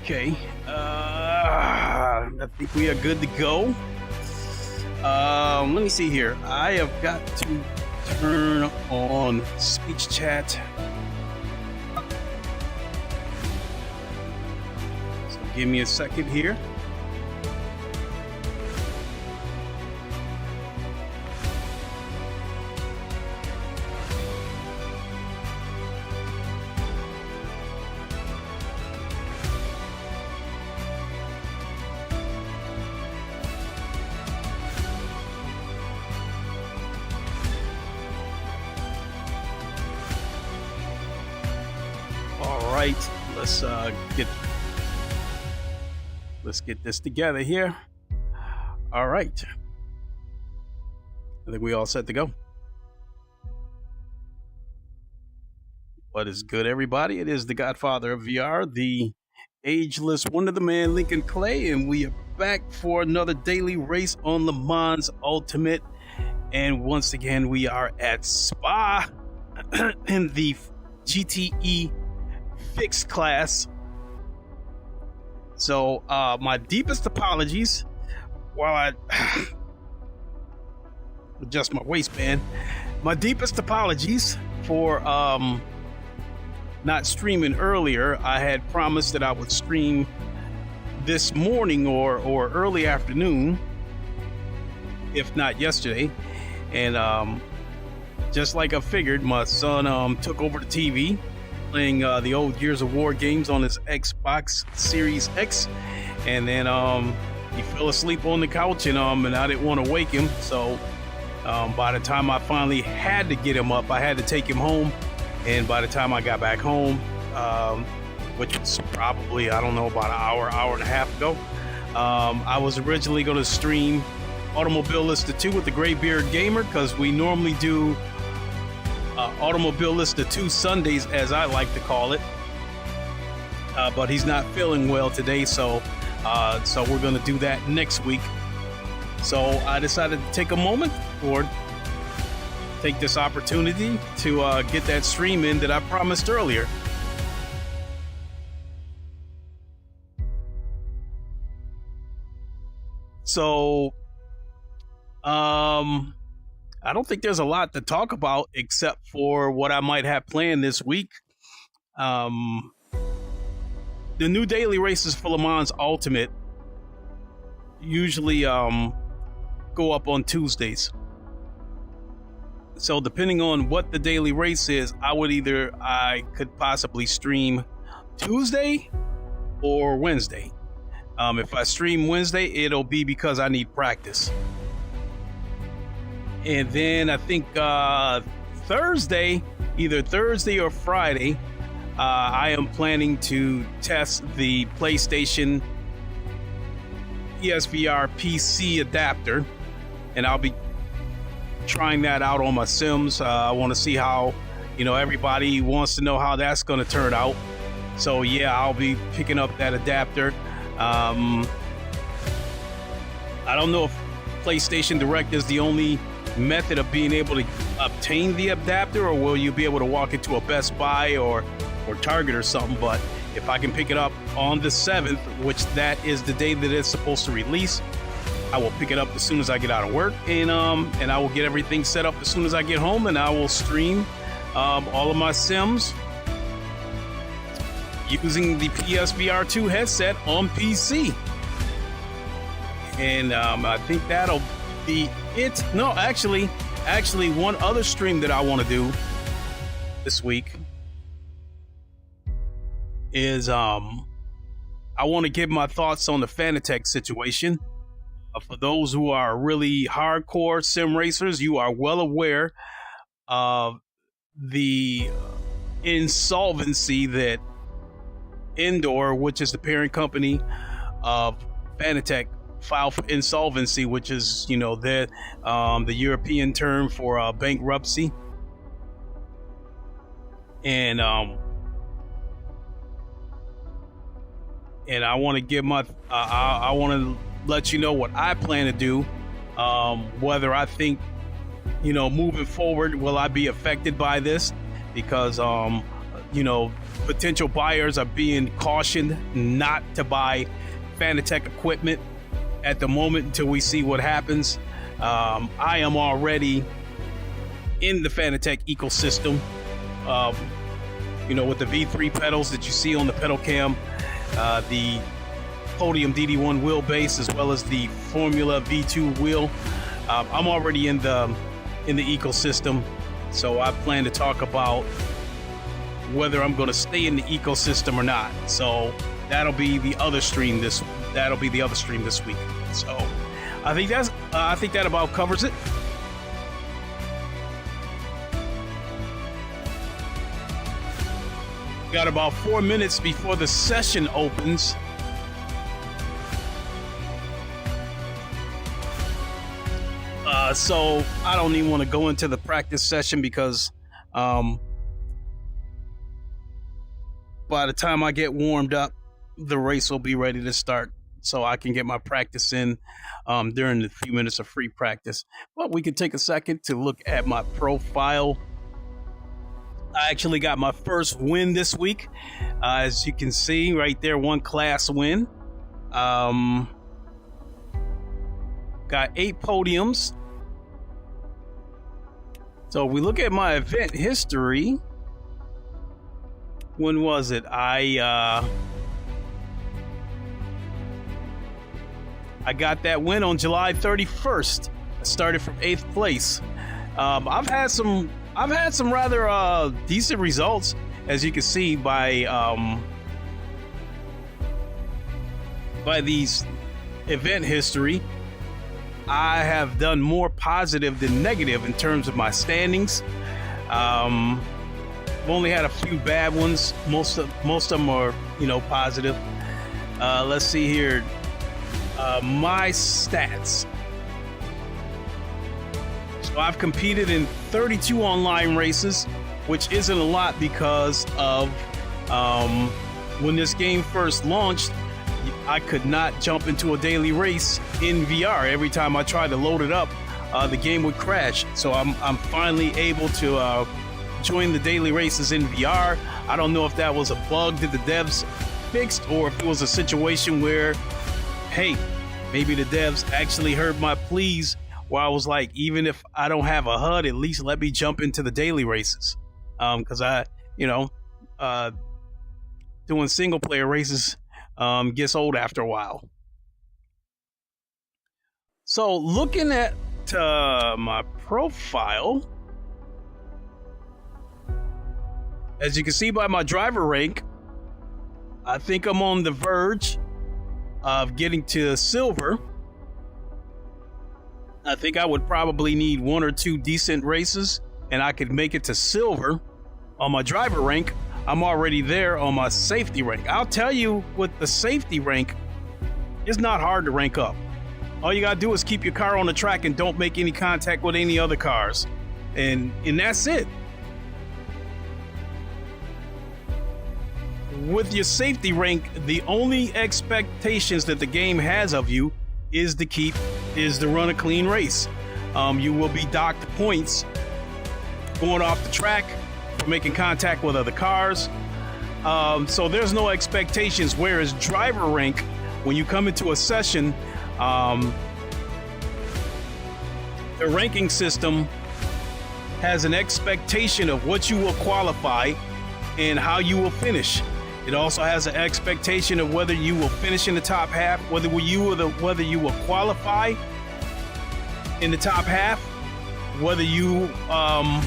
Okay, I think we are good to go. Let me see here. I have got to turn on speech chat. So give me a second here. Let's get this together here. All right, I think we all set to go. What is good, everybody? It is the Godfather of VR, the ageless wonder, the man Lincoln Clay, and we are back for another daily race on LeMans Ultimate. And once again, we are at Spa in the GTE fixed class. So my deepest apologies while I adjust my waistband. My deepest apologies for not streaming earlier. I had promised that I would stream this morning or early afternoon, if not yesterday. And just like I figured, my son took over the TV, playing the old Gears of War games on his Xbox Series X, and then he fell asleep on the couch, and I didn't want to wake him. So by the time I finally had to get him up, I had to take him home. And by the time I got back home, which was probably, I don't know, about an hour and a half ago, I was originally going to stream Automobile Lista 2 with the Graybeard Gamer, because we normally do Automobile Lista 2 Sundays, as I like to call it, but he's not feeling well today, so we're going to do that next week. So I decided to take a moment or take this opportunity to get that stream in that I promised earlier. So, I don't think there's a lot to talk about except for what I might have planned this week. The new daily races for LeMans Ultimate usually go up on Tuesdays. So depending on what the daily race is, I could possibly stream Tuesday or Wednesday. If I stream Wednesday, it'll be because I need practice. And then I think Thursday, either Thursday or Friday, I am planning to test the PlayStation PSVR PC adapter, and I'll be trying that out on my Sims. I want to see how, everybody wants to know how that's going to turn out. So yeah, I'll be picking up that adapter. I don't know if PlayStation Direct is the only method of being able to obtain the adapter, or will you be able to walk into a Best Buy or Target or something. But if I can pick it up on the 7th, which that is the day that it's supposed to release, I will pick it up as soon as I get out of work, and I will get everything set up as soon as I get home, and I will stream all of my Sims using the PSVR 2 headset on PC. And I think that'll be it. No, actually one other stream that I want to do this week is I want to give my thoughts on the Fanatec situation. For those who are really hardcore sim racers, you are well aware of the insolvency that Indoor, which is the parent company of Fanatec, filed for insolvency, which is, the European term for bankruptcy. And I want to give I want to let you know what I plan to do. Whether I think, moving forward, will I be affected by this? Because, potential buyers are being cautioned not to buy Fanatec equipment at the moment until we see what happens. I am already in the Fanatec ecosystem, with the V3 pedals that you see on the pedal cam, the Podium DD1 wheelbase, as well as the Formula V2 wheel. I'm already in the ecosystem, so I plan to talk about whether I'm going to stay in the ecosystem or not. So that'll be the other stream this week. So I think that about covers it. Got about 4 minutes before the session opens. So I don't even want to go into the practice session because by the time I get warmed up, the race will be ready to start, so I can get my practice in during the few minutes of free practice. But we can take a second to look at my profile. I actually got my first win this week. As you can see right there, one class win. Got 8 podiums. So we look at my event history. When was it? I got that win on July 31st. I started from 8th place. I've had some rather decent results, as you can see by these event history. I have done more positive than negative in terms of my standings. I've only had a few bad ones. Most of them are, positive. Let's see here. My stats. So I've competed in 32 online races, which isn't a lot because of when this game first launched, I could not jump into a daily race in VR. Every time I tried to load it up, the game would crash. So I'm finally able to join the daily races in VR. I don't know if that was a bug that the devs fixed, or if it was a situation where, hey, Maybe the devs actually heard my pleas where I was like, even if I don't have a HUD, at least let me jump into the daily races. Because doing single player races gets old after a while. So looking at my profile, as you can see by my driver rank, I think I'm on the verge of getting to silver. I think I would probably need 1 or 2 decent races and I could make it to silver. On my driver rank, I'm already there on my safety rank. I'll tell you, with the safety rank, it's not hard to rank up. All you gotta do is keep your car on the track and don't make any contact with any other cars. And that's it. With your safety rank, the only expectations that the game has of you is to run a clean race. You will be docked points going off the track for making contact with other cars. So there's no expectations. Whereas driver rank, when you come into a session, the ranking system has an expectation of what you will qualify and how you will finish. It also has an expectation of whether you will finish in the top half, whether you will qualify in the top half, whether you will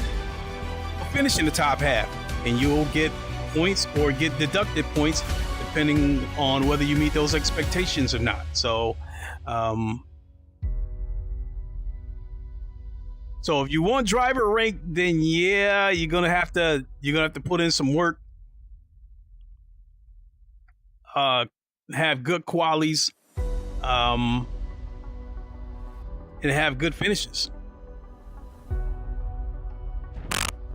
finish in the top half, and you'll get points or get deducted points depending on whether you meet those expectations or not. So if you want driver rank, then yeah, you're gonna have to put in some work. Have good qualities, and have good finishes.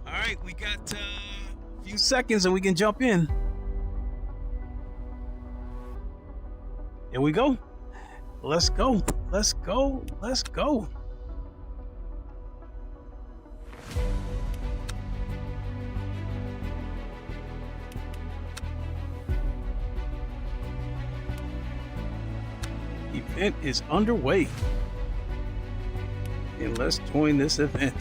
All right, we got a few seconds and we can jump in. Here we go. Let's go. Let's go. Let's go. Event is underway, and let's join this event.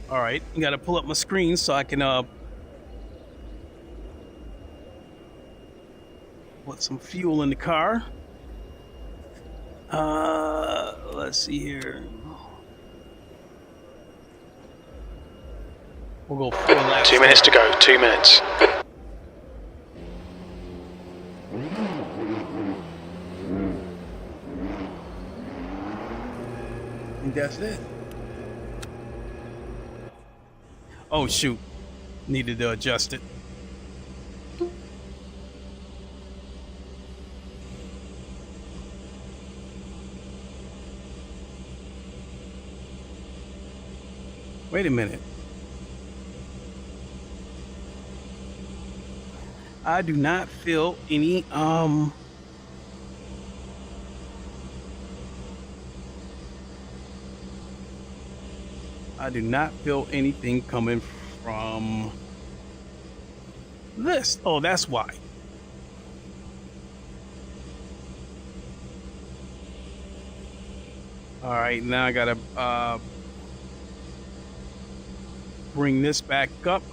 All right, you got to pull up my screen so I can put some fuel in the car. Let's see here. We'll go 4 laps. 2 minutes to go. 2 minutes. I think that's it. Oh shoot, needed to adjust it. Wait a minute. I do not feel any I do not feel anything coming from this. Oh, that's why. All right, now I gotta bring this back up.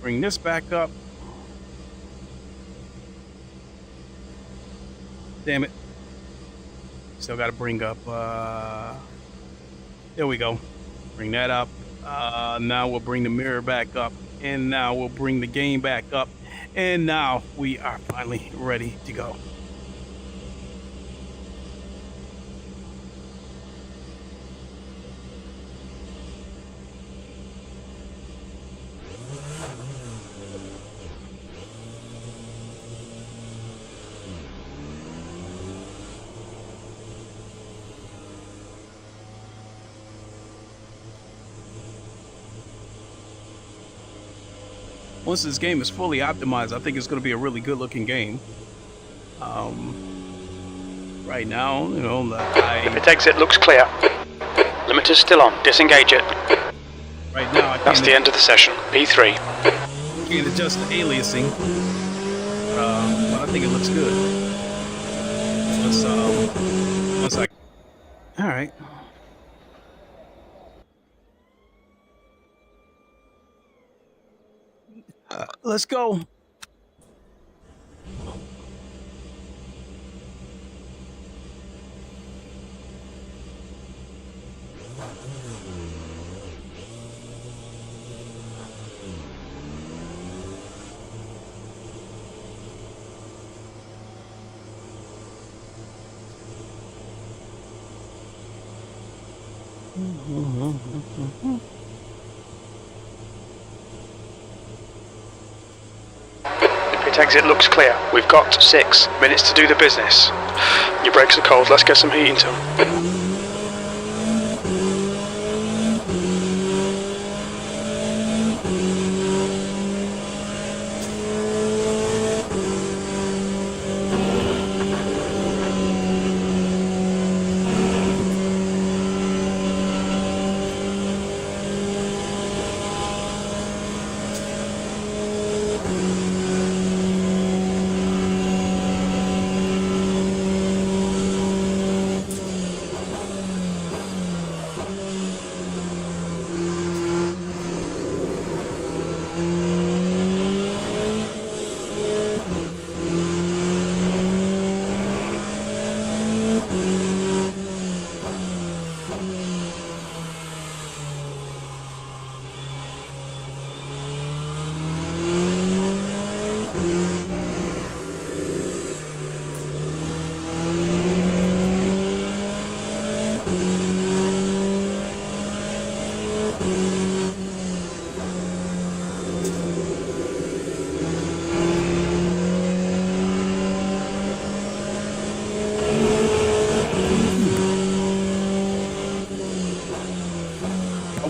Bring this back up. Damn it. Still gotta bring up there we go. Bring that up. Now we'll bring the mirror back up. And now we'll bring the game back up. And now we are finally ready to go. once this game is fully optimized, I think it's going to be a really good looking game. Right now, you know, Its exit looks clear. Limiter's still on. Disengage it. Right now, That's the end of the session. P3. Can't adjust the aliasing, but I think it looks good. Once I, all right. Let's go. Pit exit looks clear. We've got 6 minutes to do the business. Your brakes are cold. Let's get some heat into them.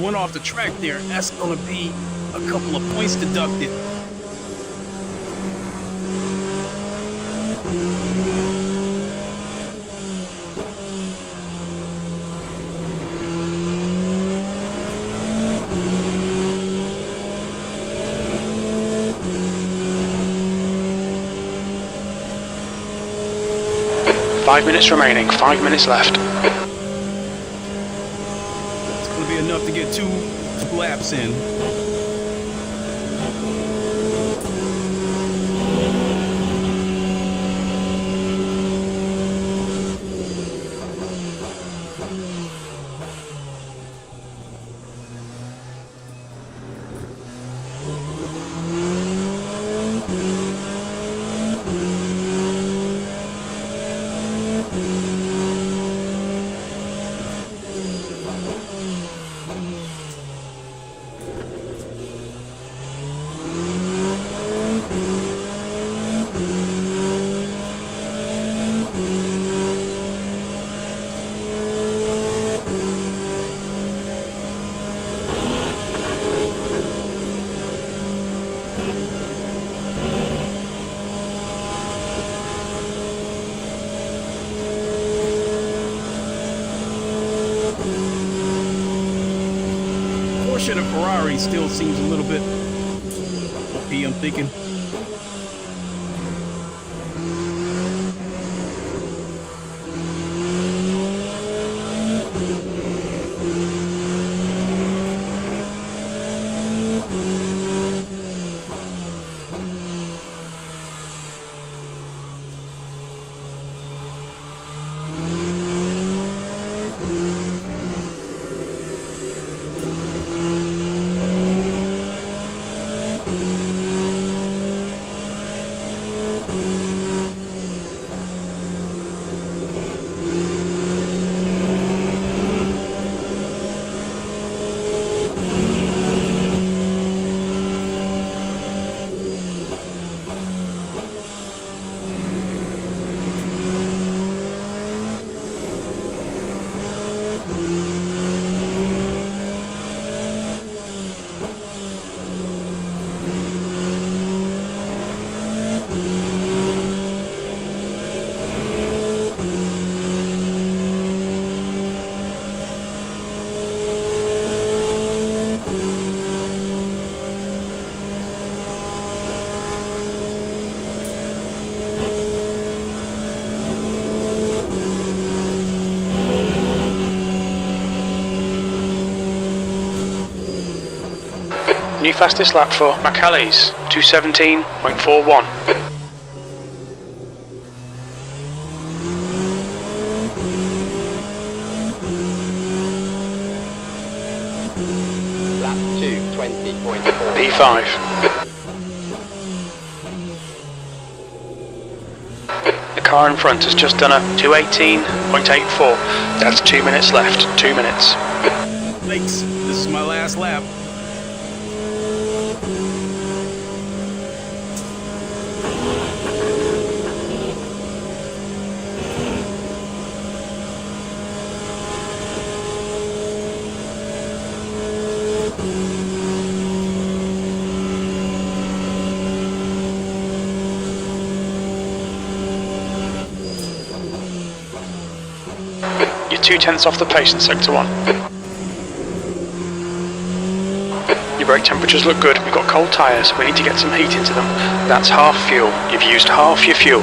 1 off the track there. That's going to be a couple of points deducted.5 minutes remaining, 5 minutes left. It's going to be enough to get 2 laps in. Porsche to Ferrari still seems a little bit OP, I'm thinking. New fastest lap for McLaren 217.41. Lap 2:20.4. P5. The car in front has just done a 218.84. That's 2 minutes left. 2 minutes. Thanks. This is my last lap. You're 2/10 off the pace in sector 1. Your brake temperatures look good. We've got cold tyres. We need to get some heat into them. That's half fuel. You've used half your fuel.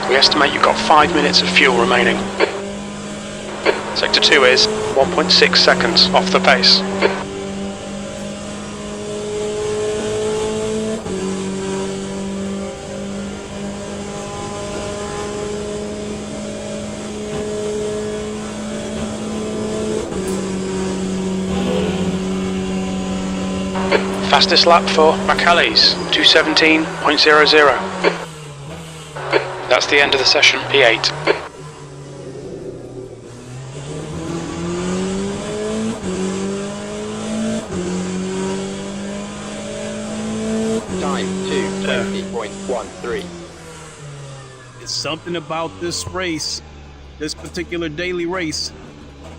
We estimate you've got 5 minutes of fuel remaining. Sector 2 is 1.6 seconds off the pace. Fastest lap for McLaren 217.00. That's the end of the session, P8. Time 2:20.13. It's something about this race, this particular daily race.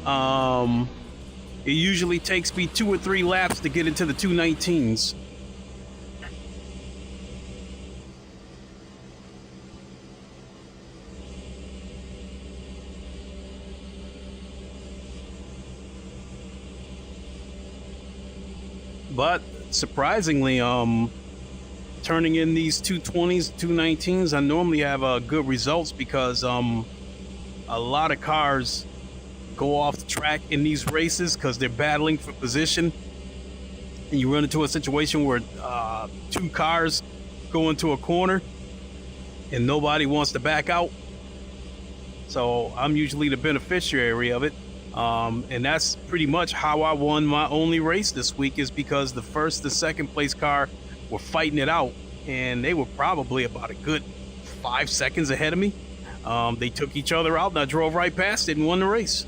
It usually takes me 2 or 3 laps to get into the 219s. But surprisingly, turning in these 220s, 219s, I normally have good results because a lot of cars go off the track in these races because they're battling for position, and you run into a situation where 2 cars go into a corner and nobody wants to back out. So I'm usually the beneficiary of it. And that's pretty much how I won my only race this week, is because the first and second place car were fighting it out, and they were probably about a good 5 seconds ahead of me. They took each other out, and I drove right past it and won the race.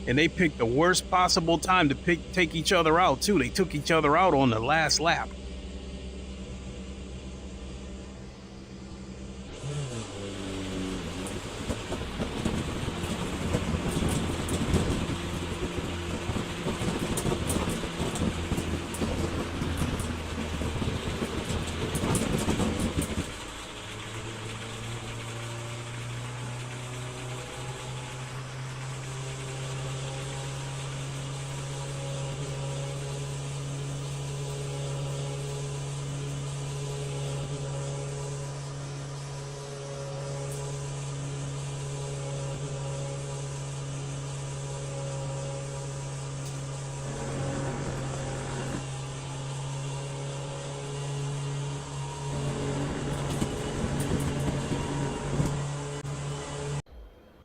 And they picked the worst possible time to take each other out too. They took each other out on the last lap.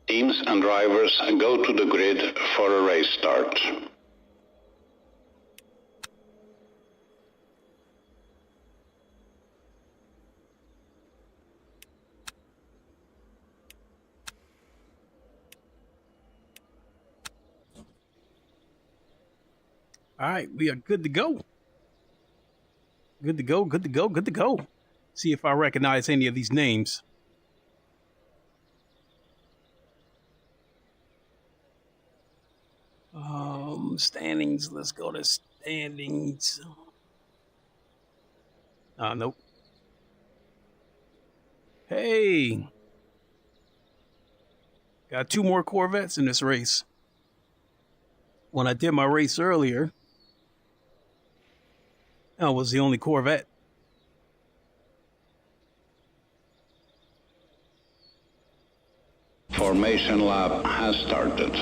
Teams and drivers go to the grid for a race start. All right, we are good to go. Good to go, good to go, good to go. See if I recognize any of these names. Standings. Let's go to standings. Nope. Hey. Got 2 more Corvettes in this race. When I did my race earlier, that was the only Corvette. Formation lap has started.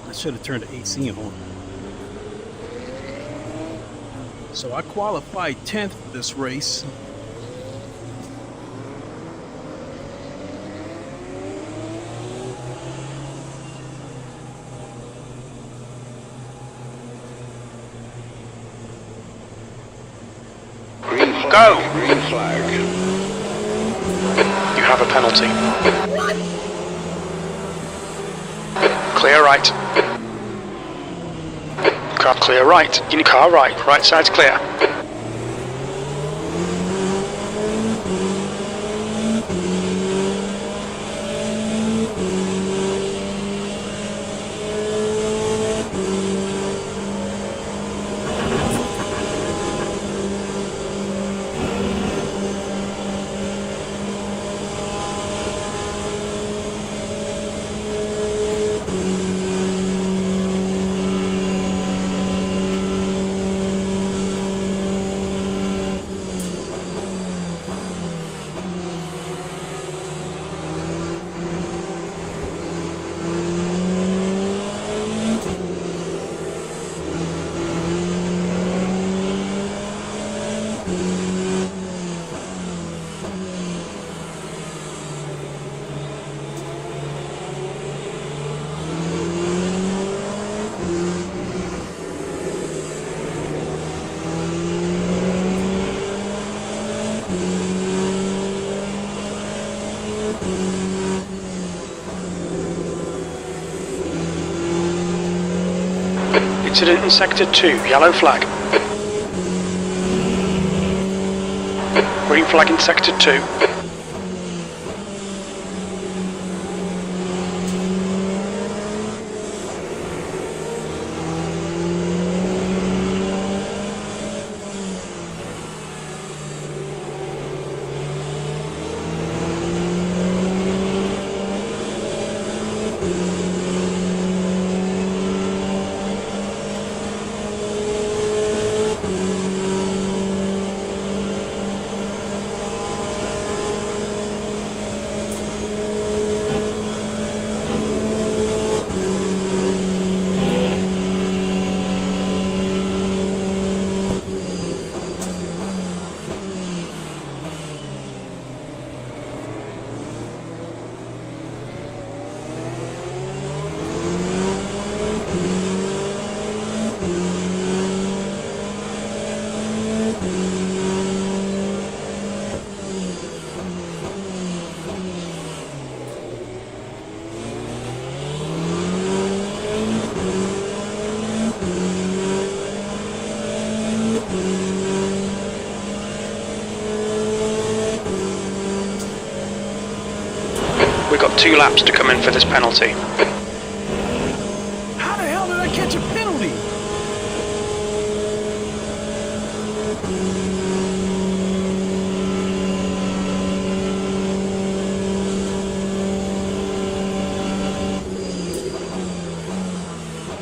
I should have turned the AC on. So I qualified 10th for this race. Go! Green flag. You have a penalty. Clear right. Car clear right. In car right. Right side's clear. Incident in Sector 2, yellow flag. Green flag in Sector 2. We've got 2 laps to come in for this penalty. How the hell did I catch a penalty?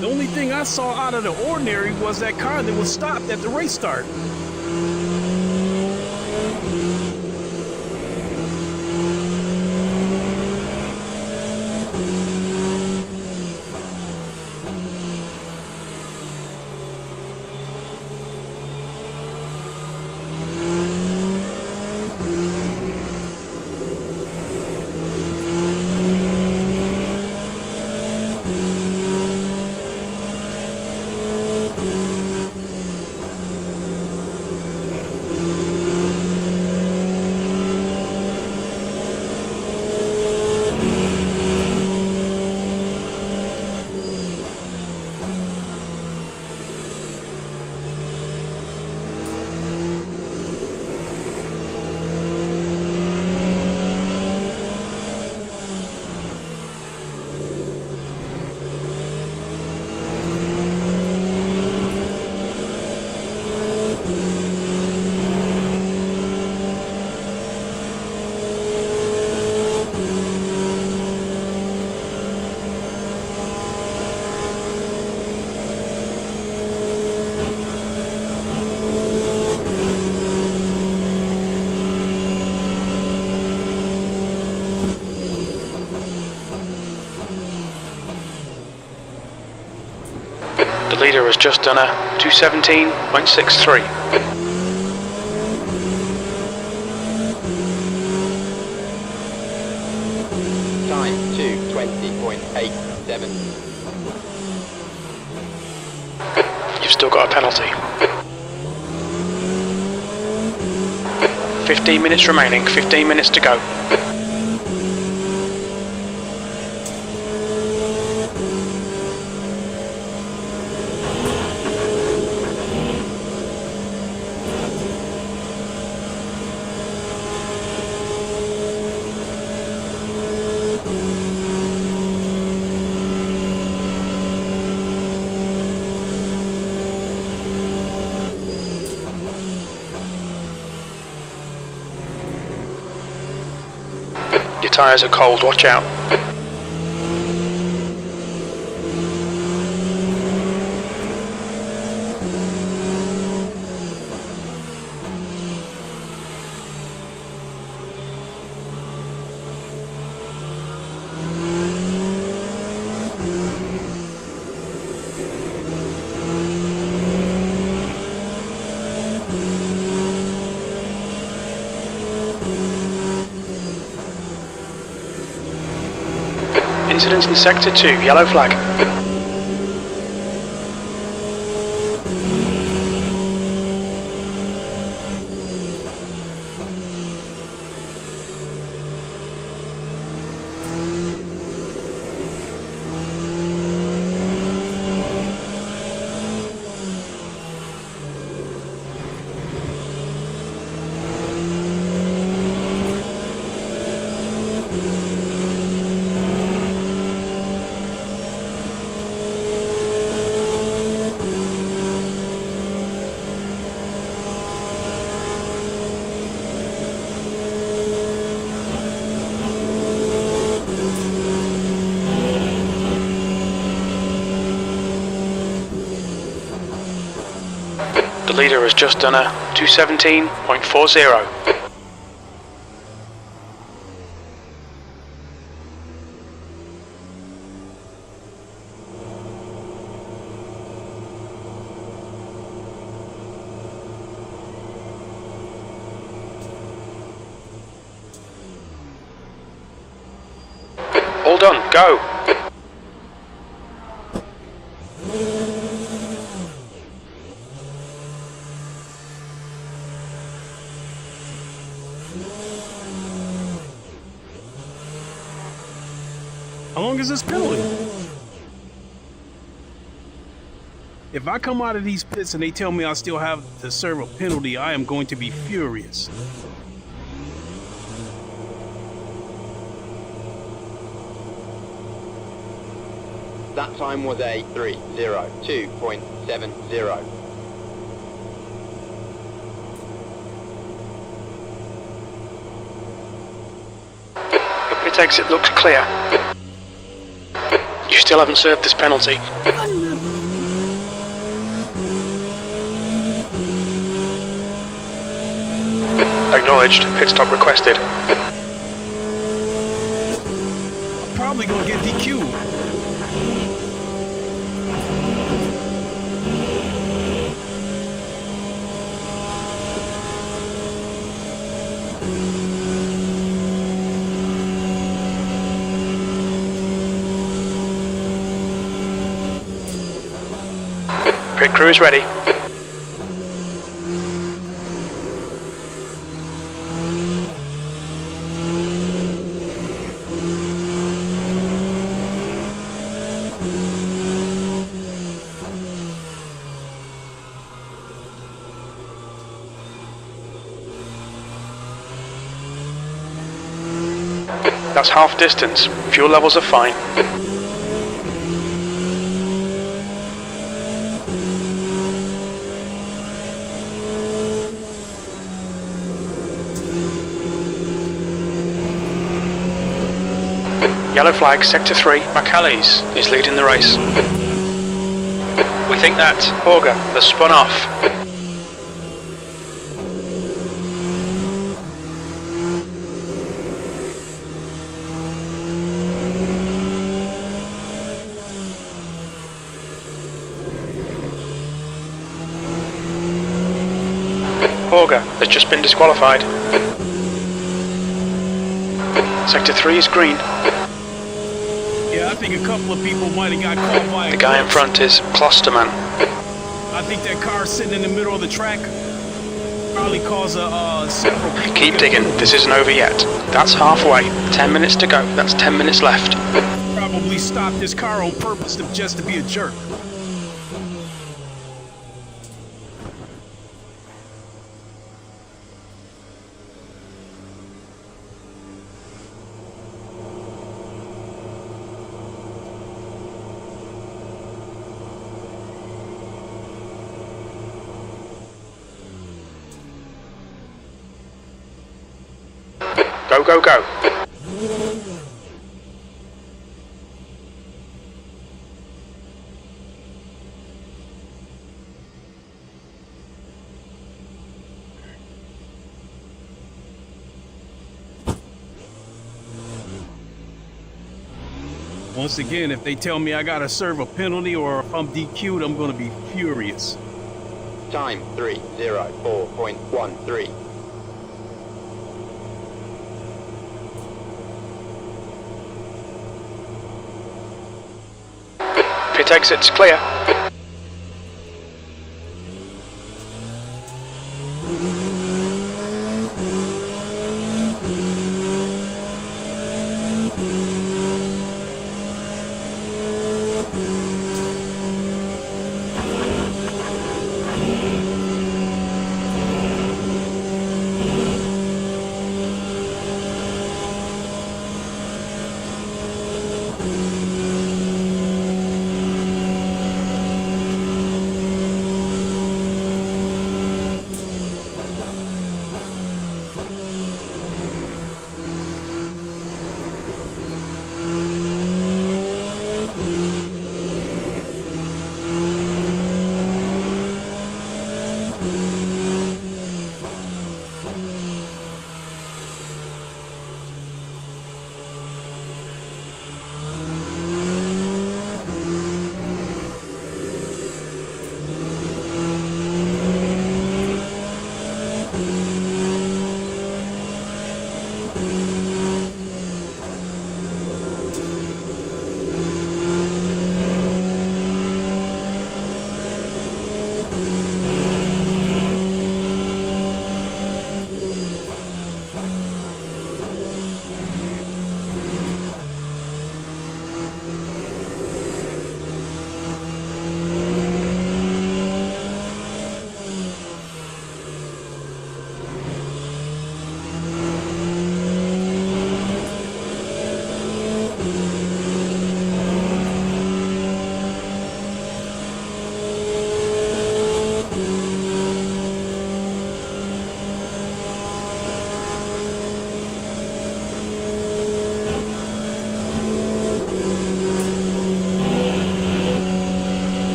The only thing I saw out of the ordinary was that car that was stopped at the race start. leader has just done a 217.63. Time 2:20.87. You've still got a penalty. 15 minutes remaining, 15 minutes to go. Your tyres are cold, watch out. Incident in Sector 2, yellow flag. The leader has just done a 217.40. All done, go! How long is this penalty? If I come out of these pits and they tell me I still have to serve a penalty, I am going to be furious. That time was a 3:02.70. The pit exit looks clear. You still haven't served this penalty. Acknowledged, pit stop requested. I'm probably gonna get DQ'd. Pit crew is ready. That's half distance. Fuel levels are fine. Yellow flag, Sector 3, McAleese is leading the race. We think that Auger has spun off. Auger has just been disqualified. Sector 3 is green. Yeah, I think a couple of people might have got caught by The guy in front is Klosterman. I think that car sitting in the middle of the track probably caused several people. Keep digging, this isn't over yet. That's halfway. 10 minutes to go. That's 10 minutes left. Probably stopped this car on purpose just to be a jerk. Go, go, go. Once again, if they tell me I gotta serve a penalty or if I'm DQ'd, I'm gonna be furious. Time 3:04.13. Pit exit's clear.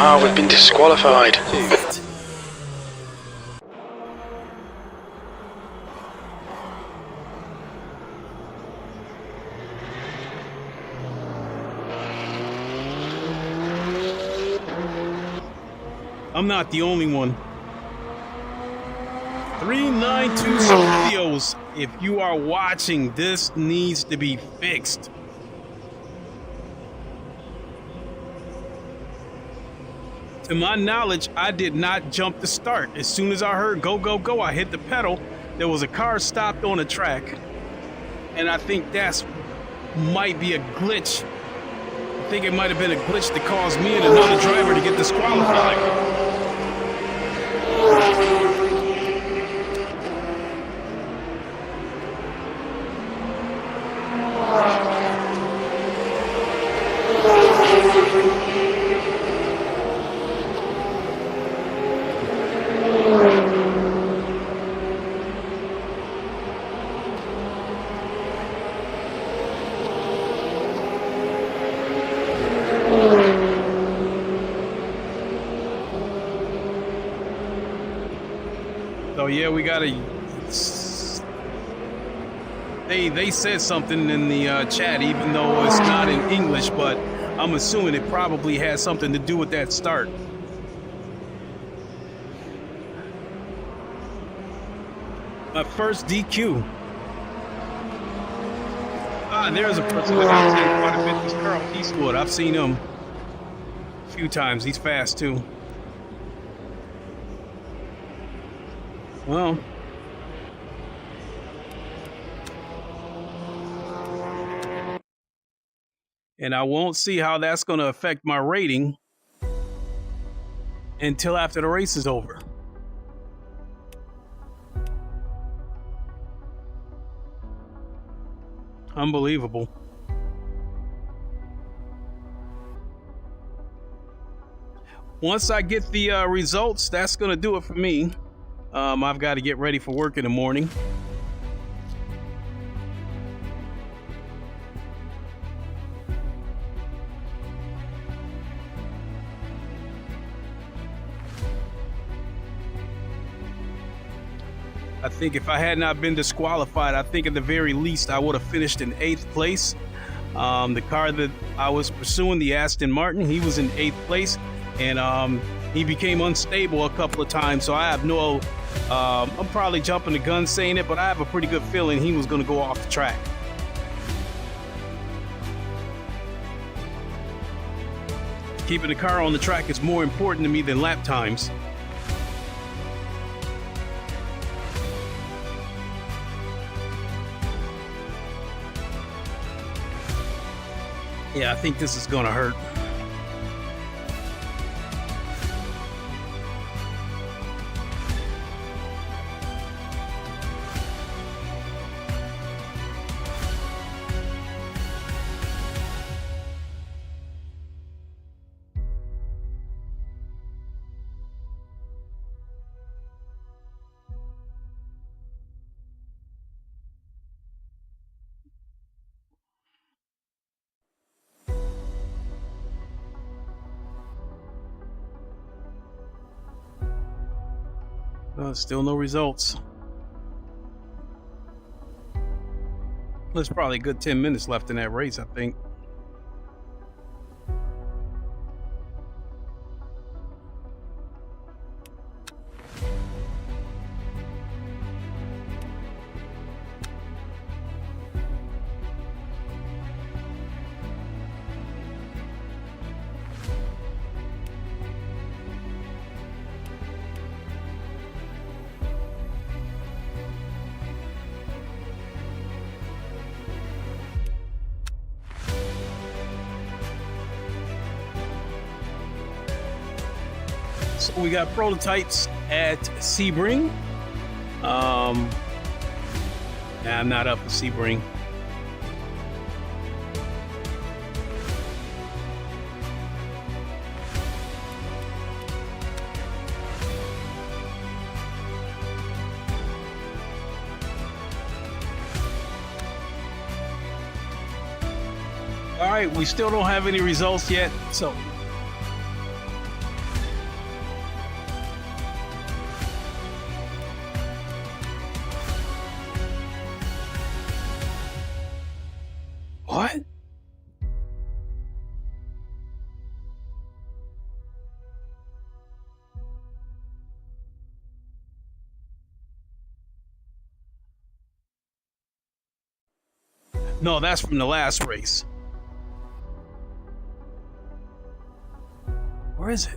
Ah, we've been disqualified. I'm not the only one. 392 Studios, if you are watching, this needs to be fixed. To my knowledge, I did not jump the start. As soon as I heard go, go, go, I hit the pedal. There was a car stopped on the track. And I think that's might be a glitch. I think it might have been a glitch that caused me and another driver to get disqualified. So yeah, we gotta. They said something in the chat, even though it's not in English, but I'm assuming it probably has something to do with that start. My first DQ. Ah, there's a person that I've seen quite a bit. This Carl Eastwood. I've seen him a few times. He's fast too. Well. And I won't see how that's going to affect my rating until after the race is over. Unbelievable. Once I get the results, that's going to do it for me. I've got to get ready for work in the morning. I think if I had not been disqualified, I think at the very least I would have finished in 8th place. The car that I was pursuing, the Aston Martin, he was in 8th place, and he became unstable a couple of times. So I have no, I'm probably jumping the gun saying it, but I have a pretty good feeling he was going to go off the track. Keeping the car on the track is more important to me than lap times. Yeah, I think this is gonna hurt. Still no results. There's probably a good 10 minutes left in that race, I think. So we got prototypes at Sebring. Nah, I'm not up for Sebring. All right, we still don't have any results yet, so. What? No, that's from the last race. Where is it?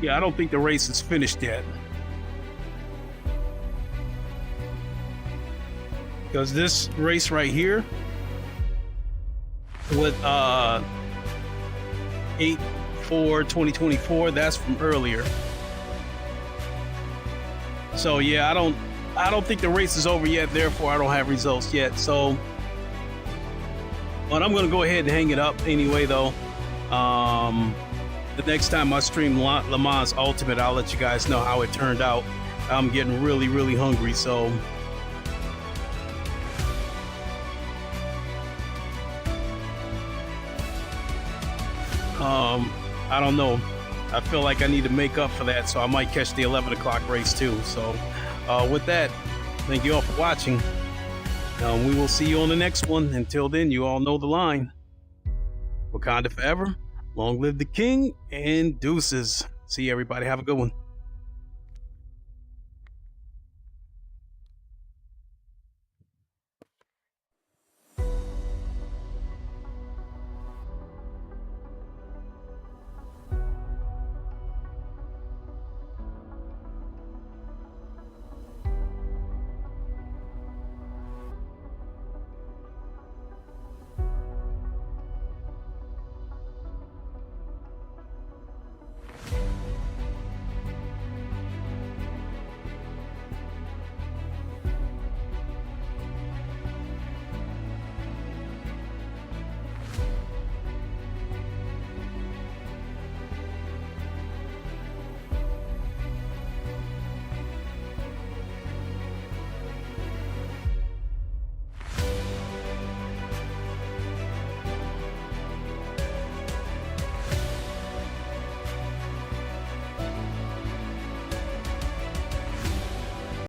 Yeah, I don't think the race is finished yet. Because this race right here with 8/4/2024, that's from earlier. So yeah, I don't think the race is over yet, therefore I don't have results yet. So, but I'm gonna go ahead and hang it up anyway, though. The next time I stream LeMans Ultimate, I'll let you guys know how it turned out. I'm getting really, really hungry, so. I don't know. I feel like I need to make up for that, so I might catch the 11 o'clock race too. So with that, thank you all for watching. We will see you on the next one. Until then, you all know the line. Wakanda forever, long live the king, and deuces. See you, everybody. Have a good one.